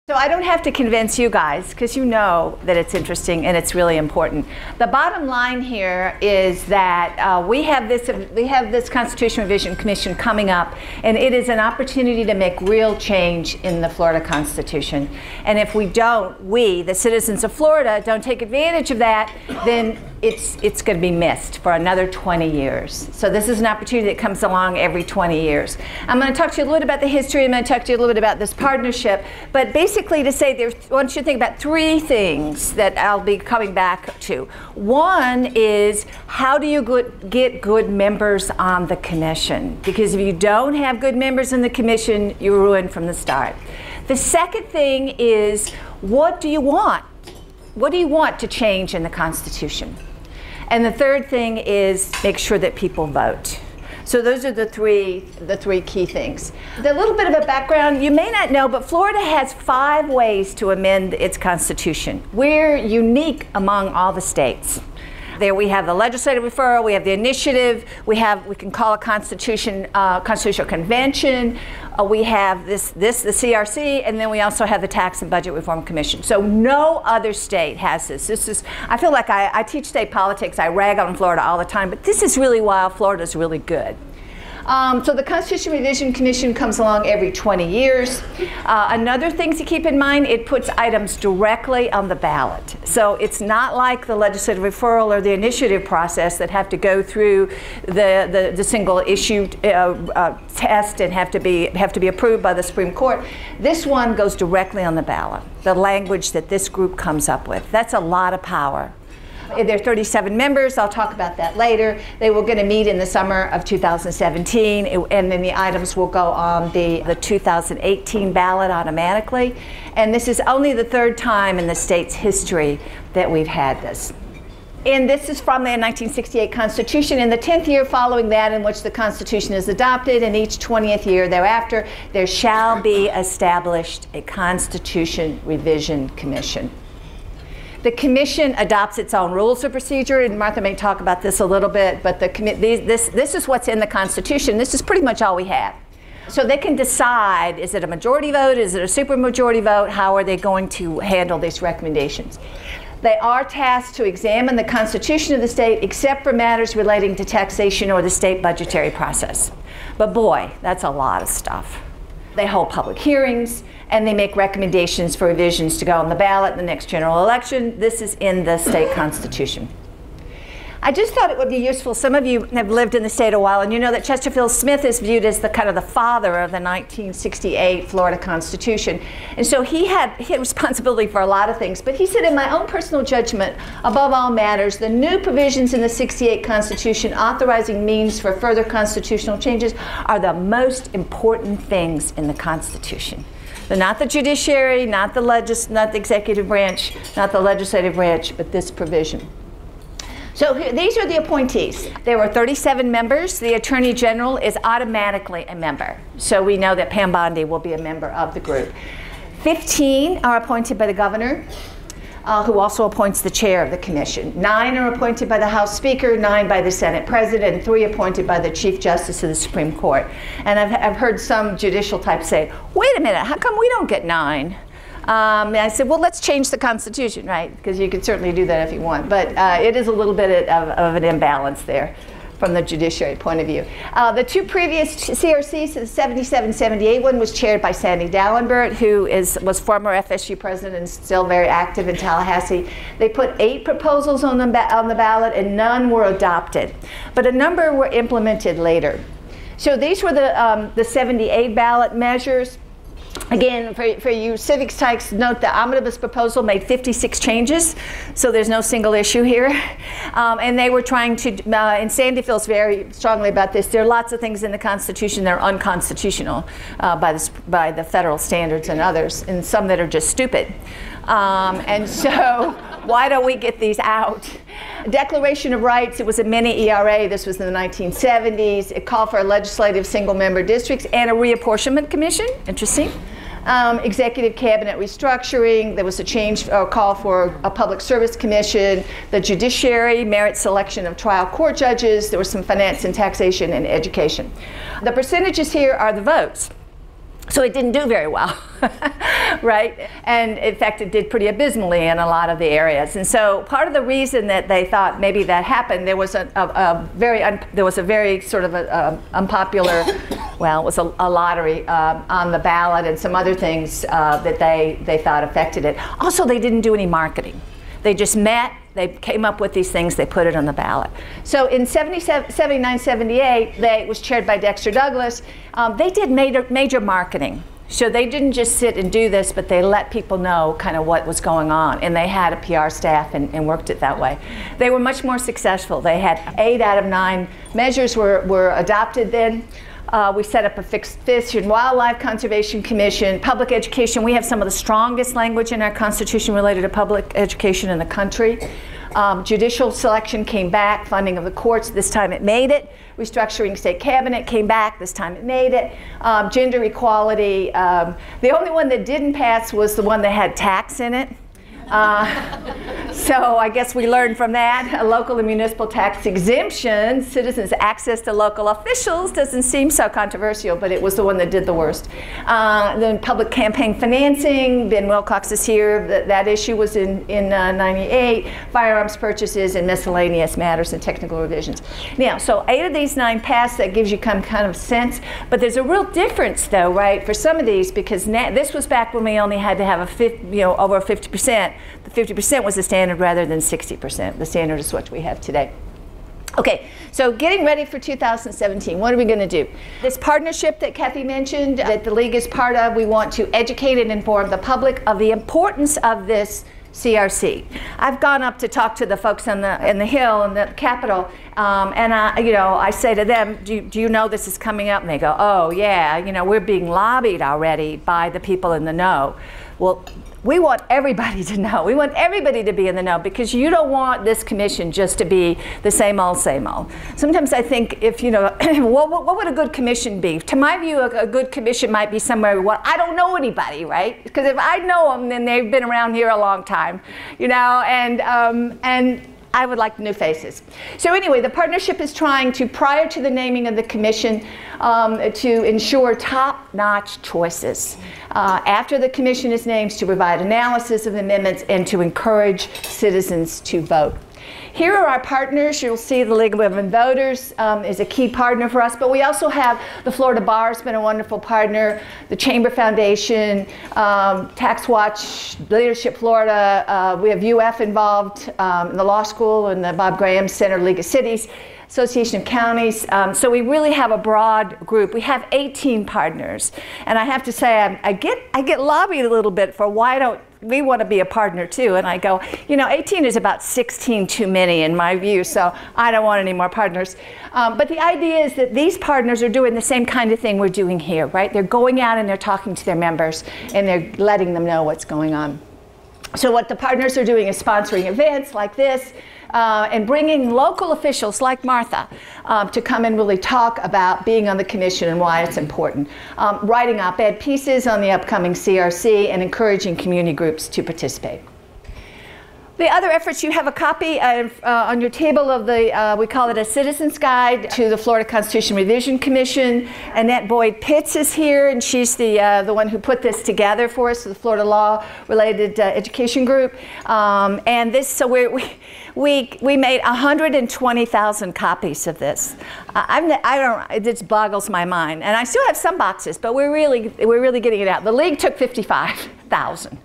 So I don't have to convince you guys, because you know that it's interesting and it's really important. The bottom line here is that we have this Constitution Revision Commission coming up, and it is an opportunity to make real change in the Florida Constitution. And if we, the citizens of Florida, don't take advantage of that, then it's going to be missed for another 20 years. So this is an opportunity that comes along every 20 years. I'm going to talk to you a little bit about the history. I'm going to talk to you a little bit about this partnership. But basically to say, I want you to think about three things that I'll be coming back to. One is, how do you get good members on the commission? Because if you don't have good members in the commission, you're ruined from the start. The second thing is, what do you want? What do you want to change in the Constitution? And the third thing is, make sure that people vote. So those are the three key things. A little bit of a background, you may not know, but Florida has 5 ways to amend its Constitution. We're unique among all the states. There we have the legislative referral, we have the initiative, we can call a constitutional convention, we have the CRC, and then we also have the Tax and Budget Reform Commission. So no other state has this. I feel like I teach state politics, I rag on Florida all the time, but this is really why Florida's really good. So the Constitution Revision Commission comes along every 20 years. Another thing to keep in mind, it puts items directly on the ballot. So it's not like the legislative referral or the initiative process that have to go through the single issue test and have to be approved by the Supreme Court. This one goes directly on the ballot, the language that this group comes up with. That's a lot of power. There are 37 members. I'll talk about that later. They were going to meet in the summer of 2017, and then the items will go on the 2018 ballot automatically. And this is only the 3rd time in the state's history that we've had this. And this is from the 1968 Constitution, in the 10th year following that in which the Constitution is adopted, and each 20th year thereafter, there shall be established a Constitution Revision Commission. The commission adopts its own rules of procedure, and Martha may talk about this a little bit, but this is what's in the Constitution. This is pretty much all we have. So they can decide, is it a majority vote, is it a supermajority vote, how are they going to handle these recommendations? They are tasked to examine the Constitution of the state except for matters relating to taxation or the state budgetary process. But boy, that's a lot of stuff. They hold public hearings, and they make recommendations for revisions to go on the ballot in the next general election. This is in the state constitution. I just thought it would be useful. Some of you have lived in the state a while, and you know that Chesterfield Smith is viewed as the kind of the father of the 1968 Florida Constitution. And so he had responsibility for a lot of things, but he said, in my own personal judgment, above all matters, the new provisions in the 68 Constitution authorizing means for further constitutional changes are the most important things in the Constitution. They're not the judiciary, not the executive branch, not the legislative branch, but this provision. So these are the appointees. There were 37 members. The Attorney General is automatically a member. So we know that Pam Bondi will be a member of the group. 15 are appointed by the governor, who also appoints the chair of the commission. 9 are appointed by the House Speaker, 9 by the Senate President, and 3 appointed by the Chief Justice of the Supreme Court. And I've heard some judicial types say, wait a minute, how come we don't get 9? And I said, well, let's change the Constitution, right? Because you can certainly do that if you want. But it is a little bit of an imbalance there from the judiciary point of view. The 2 previous CRCs, the 77-78 one, was chaired by Sandy Dallenbert, who was former FSU president and still very active in Tallahassee. They put 8 proposals on the ballot, and none were adopted. But a number were implemented later. So these were the 78 ballot measures. Again, for you civics types, note the omnibus proposal made 56 changes, so there's no single issue here. And they were trying to, and Sandy feels very strongly about this, there are lots of things in the Constitution that are unconstitutional by the federal standards and others, and some that are just stupid. And so why don't we get these out? Declaration of Rights, it was a mini ERA. This was in the 1970s. It called for a legislative single-member districts and a reapportionment commission. Interesting. Executive cabinet restructuring. There was a change or call for a public service commission. The judiciary, merit selection of trial court judges. There was some finance and taxation and education. The percentages here are the votes. So it didn't do very well. right? And in fact, it did pretty abysmally in a lot of the areas. And so part of the reason that they thought maybe that happened, there was a very sort of unpopular, well, it was a lottery on the ballot and some other things that they thought affected it. Also, they didn't do any marketing. They just met, they came up with these things, they put it on the ballot. So in 79, 78, it was chaired by Dexter Douglas. They did major marketing. So they didn't just sit and do this, but they let people know kind of what was going on. And they had a PR staff and worked it that way. They were much more successful. They had 8 out of 9 measures were adopted then. We set up a Fish and Wildlife Conservation Commission, public education. We have some of the strongest language in our Constitution related to public education in the country. Judicial selection came back, funding of the courts, this time it made it. Restructuring state cabinet came back, this time it made it. Gender equality, the only one that didn't pass was the one that had tax in it. So I guess we learned from that. Local and municipal tax exemptions, citizens' access to local officials doesn't seem so controversial, but it was the one that did the worst. Then public campaign financing, Ben Wilcox is here. That issue was in 98. Firearms purchases and miscellaneous matters and technical revisions. Now, so 8 of these 9 passed. That gives you kind of sense. But there's a real difference, though, right, for some of these, because this was back when we only had to have over 50%. The 50% was the standard rather than 60%. The standard is what we have today. Okay, so getting ready for 2017, what are we going to do? This partnership that Kathy mentioned, that the League is part of, we want to educate and inform the public of the importance of this CRC. I've gone up to talk to the folks in the Hill and the Capitol, and I say to them, do you know this is coming up? And they go, oh yeah, we're being lobbied already by the people in the know. Well, we want everybody to know. We want everybody to be in the know, because you don't want this commission just to be the same old, same old. Sometimes I think if, what would a good commission be? To my view, a good commission might be somewhere where I don't know anybody, right? Because if I know them, then they've been around here a long time, and I would like new faces. So anyway, the partnership is trying to, prior to the naming of the commission, to ensure top-notch choices. After the commission is named, to provide analysis of amendments and to encourage citizens to vote. Here are our partners. You'll see the League of Women Voters is a key partner for us, but we also have the Florida Bar has been a wonderful partner, the Chamber Foundation, Tax Watch, Leadership Florida. We have UF involved in the law school and the Bob Graham Center, League of Cities, Association of Counties. So we really have a broad group. We have 18 partners, and I have to say I get lobbied a little bit for why don't we want to be a partner too, and I go, 18 is about 16 too many in my view, so I don't want any more partners. But the idea is that these partners are doing the same kind of thing we're doing here, right? They're going out and they're talking to their members and they're letting them know what's going on. So what the partners are doing is sponsoring events like this, and bringing local officials like Martha to come and really talk about being on the commission and why it's important. Writing op-ed pieces on the upcoming CRC and encouraging community groups to participate. The other efforts, you have a copy on your table of the, we call it a Citizen's Guide to the Florida Constitution Revision Commission. Annette Boyd Pitts is here, and she's the one who put this together for us, the Florida Law Related Education Group. And this, so we made 120,000 copies of this. It just boggles my mind. And I still have some boxes, but we're really getting it out. The League took 55,000.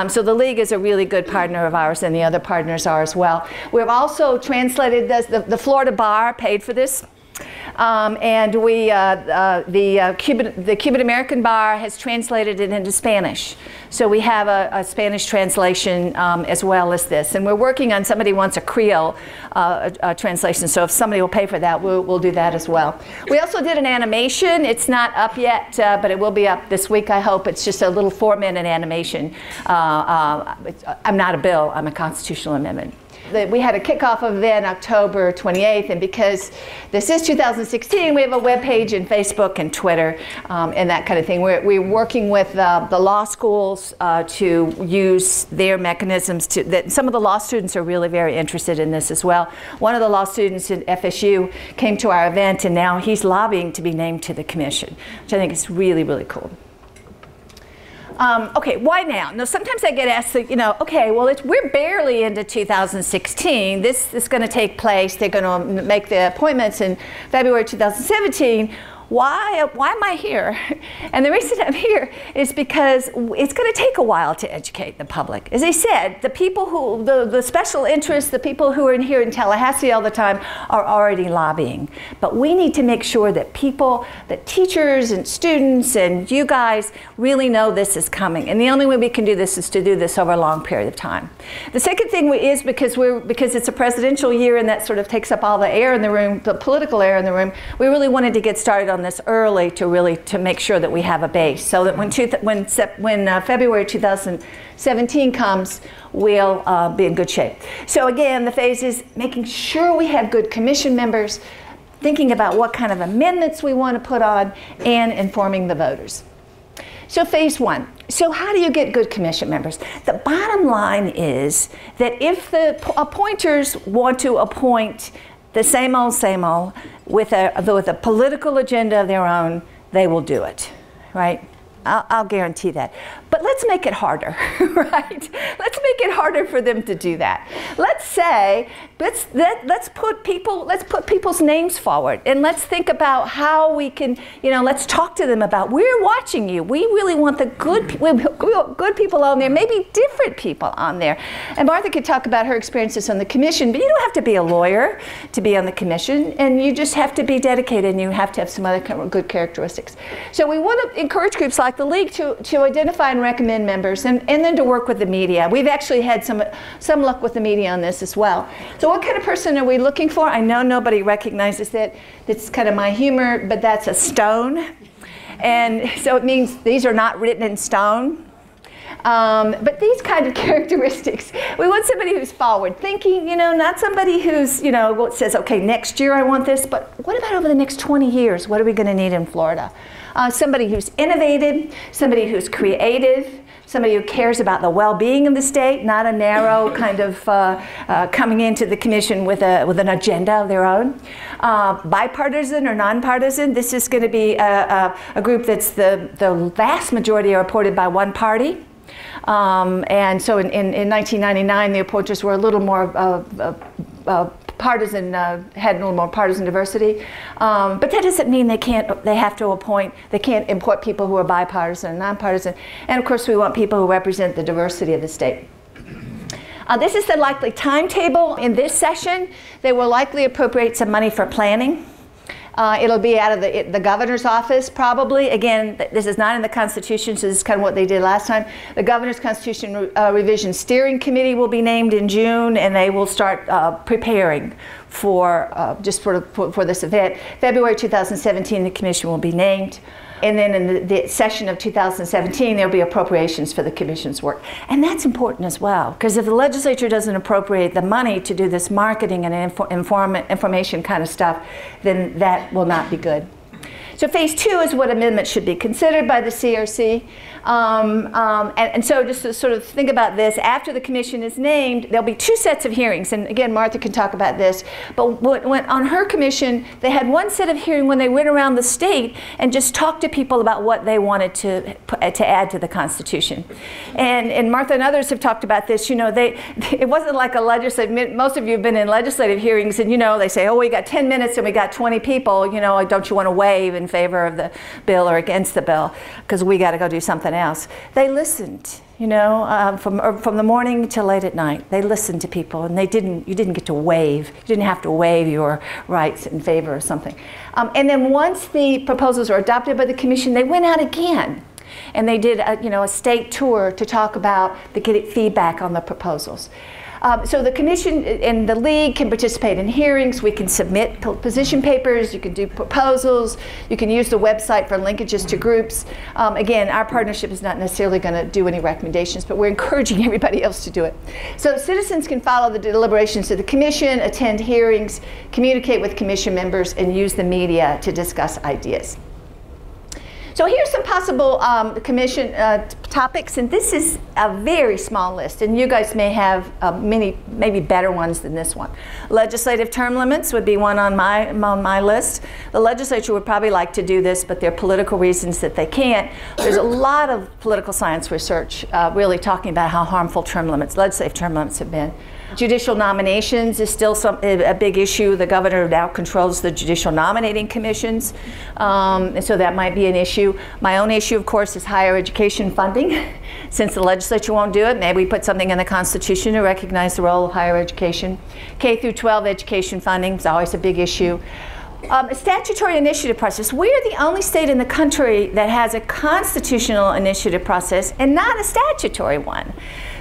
So the League is a really good partner of ours, and the other partners are as well. We've also translated this, the Florida Bar paid for this. And the Cuban American Bar has translated it into Spanish. So we have a Spanish translation as well as this. And we're working on, somebody wants a Creole translation, so if somebody will pay for that, we'll do that as well. We also did an animation. It's not up yet, but it will be up this week, I hope. It's just a little 4-minute animation. I'm not a bill, I'm a constitutional amendment. We had a kickoff event October 28th, and because this is 2016, we have a web page and Facebook and Twitter and that kind of thing. We're working with the law schools to use their mechanisms that some of the law students are really very interested in this as well. One of the law students at FSU came to our event, and now he's lobbying to be named to the commission, which I think is really, really cool. Okay, why now? Now, sometimes I get asked, you know, okay, well, we're barely into 2016. This is going to take place. They're going to make the appointments in February 2017. Why am I here? And the reason I'm here is because it's going to take a while to educate the public. As I said, the people who, the special interests, the people who are in here in Tallahassee all the time are already lobbying. But we need to make sure that people, that teachers and students and you guys really know this is coming. And the only way we can do this is to do this over a long period of time. The second thing is because it's a presidential year and that sort of takes up all the air in the room, the political air in the room, we really wanted to get started on this early to make sure that we have a base, so that when February 2017 comes, we'll be in good shape. So again, the phase is making sure we have good commission members, thinking about what kind of amendments we want to put on, and informing the voters. So phase one. So how do you get good commission members? The bottom line is that if the appointers want to appoint the same old, with a political agenda of their own, they will do it, right? I'll guarantee that. But let's make it harder, right? Let's make it harder for them to do that. Let's say, let's put people's names forward, and let's think about how we can, you know, let's talk to them about, we're watching you. We really want the good people on there, maybe different people on there. And Martha could talk about her experiences on the commission, but you don't have to be a lawyer to be on the commission, and you just have to be dedicated, and you have to have some other kind of good characteristics. So we want to encourage groups like the League to identify and recommend members, and then to work with the media. We've actually had some luck with the media on this as well. So what kind of person are we looking for? I know nobody recognizes that. It's kind of my humor, but that's a stone. And so it means these are not written in stone. But these kind of characteristics, we want somebody who's forward thinking, you know, not somebody who's, you know, says, okay, next year I want this, but what about over the next 20 years? What are we going to need in Florida? Somebody who's innovative, somebody who's creative, somebody who cares about the well-being of the state, not a narrow kind of coming into the commission with an agenda of their own. Bipartisan or nonpartisan, this is going to be a group that's the vast majority are appointed by one party. And so in 1999, the appointers were a little more partisan, had a little more partisan diversity. But that doesn't mean they can't import people who are bipartisan and nonpartisan. And of course, we want people who represent the diversity of the state. This is the likely timetable. In this session, they will likely appropriate some money for planning. It'll be out of the governor's office, probably. Again, this is not in the Constitution, so this is kind of what they did last time. The Governor's Constitution Revision Steering Committee will be named in June, and they will start preparing for this event. February 2017, the commission will be named. And then in the session of 2017, there'll be appropriations for the commission's work. And that's important as well, because if the legislature doesn't appropriate the money to do this marketing and information kind of stuff, then that will not be good. So phase two is what amendments should be considered by the CRC. And so just to sort of think about this, after the commission is named, there'll be two sets of hearings. And again, Martha can talk about this. But when on her commission, they had one set of hearing when they went around the state and just talked to people about what they wanted to add to the Constitution. And Martha and others have talked about this. You know, it wasn't like a legislative, most of you have been in legislative hearings, and you know, they say, oh, we got 10 minutes and we got 20 people, you know, don't you want to waive in favor of the bill or against the bill, because we got to go do something else. They listened, you know, from the morning till late at night. They listened to people, and you didn't get to waive. You didn't have to waive your rights in favor of something. And then once the proposals were adopted by the commission, they went out again. And they did a state tour to talk about getting feedback on the proposals. So the commission and the league can participate in hearings. We can submit position papers. You can do proposals. You can use the website for linkages to groups. Again, our partnership is not necessarily going to do any recommendations, but we're encouraging everybody else to do it. So citizens can follow the deliberations of the commission, attend hearings, communicate with commission members, and use the media to discuss ideas. So here's some possible commission topics, and this is a very small list, and you guys may have many, maybe better ones than this one. Legislative term limits would be one on my list. The legislature would probably like to do this, but there are political reasons that they can't. There's a lot of political science research really talking about how harmful legislative term limits have been. Judicial nominations is still a big issue. The governor now controls the judicial nominating commissions, and so that might be an issue. My own issue, of course, is higher education funding. Since the legislature won't do it, maybe we put something in the Constitution to recognize the role of higher education. K through 12 education funding is always a big issue. A statutory initiative process. We are the only state in the country that has a constitutional initiative process and not a statutory one.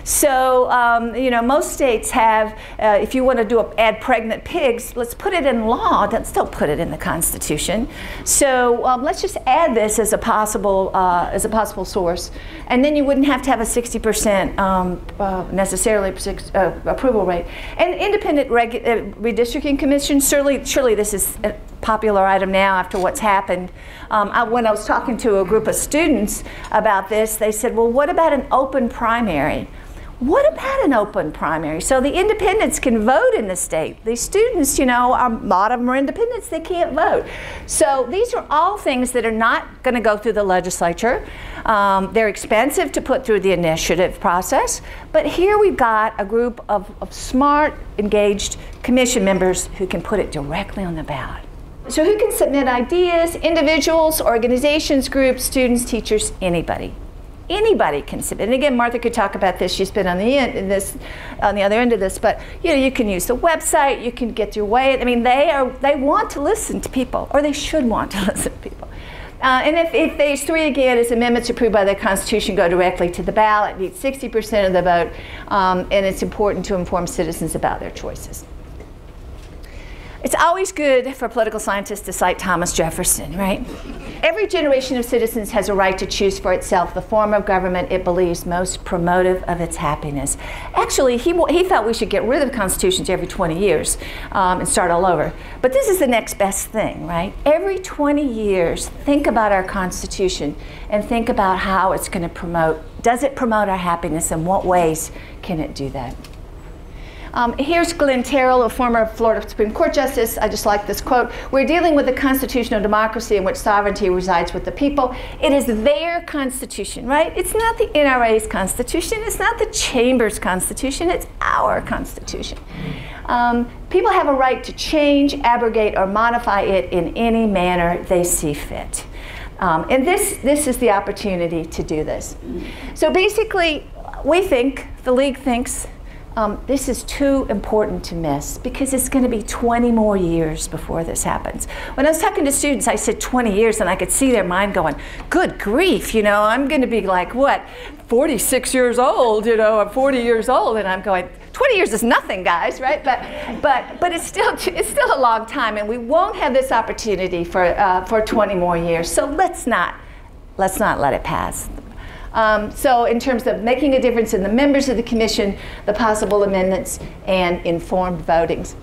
So, you know, most states have, if you want to add pregnant pigs, let's put it in law. Let's don't put it in the Constitution. So let's just add this as a possible source, and then you wouldn't have to have a 60% necessarily approval rate. And independent redistricting commission. Surely this is a popular item now after what's happened. When I was talking to a group of students about this, they said, well, what about an open primary? What about an open primary? So the independents can vote in the state. These students, you know, a lot of them are independents, they can't vote. So these are all things that are not going to go through the legislature. They're expensive to put through the initiative process, but here we've got a group of smart, engaged commission members who can put it directly on the ballot. So who can submit ideas? Individuals, organizations, groups, students, teachers, anybody. Anybody can submit. And again, Martha could talk about this. She's been on the other end of this. But you know, you can use the website. You can get your way. I mean, they want to listen to people, or they should want to listen to people. And if phase 3 again is amendments approved by the Constitution go directly to the ballot, needs 60% of the vote, and it's important to inform citizens about their choices. It's always good for political scientists to cite Thomas Jefferson, right? Every generation of citizens has a right to choose for itself the form of government it believes most promotive of its happiness. Actually, he thought we should get rid of constitutions every 20 years and start all over. But this is the next best thing, right? Every 20 years, think about our Constitution and think about how it's going to promote. Does it promote our happiness, and what ways can it do that? Here's Glenn Terrell, a former Florida Supreme Court Justice. I just like this quote. We're dealing with a constitutional democracy in which sovereignty resides with the people. It is their constitution, right? It's not the NRA's constitution. It's not the Chamber's constitution. It's our constitution. People have a right to change, abrogate, or modify it in any manner they see fit. And this is the opportunity to do this. So basically, the League thinks, this is too important to miss, because it's going to be 20 more years before this happens. When I was talking to students, I said 20 years, and I could see their mind going, good grief, you know, I'm going to be like, what, 46 years old, you know, I'm 40 years old, and I'm going, 20 years is nothing, guys, right? But it's still a long time, and we won't have this opportunity for 20 more years. So let's not let it pass. So in terms of making a difference in the members of the commission, the possible amendments, and informed votings.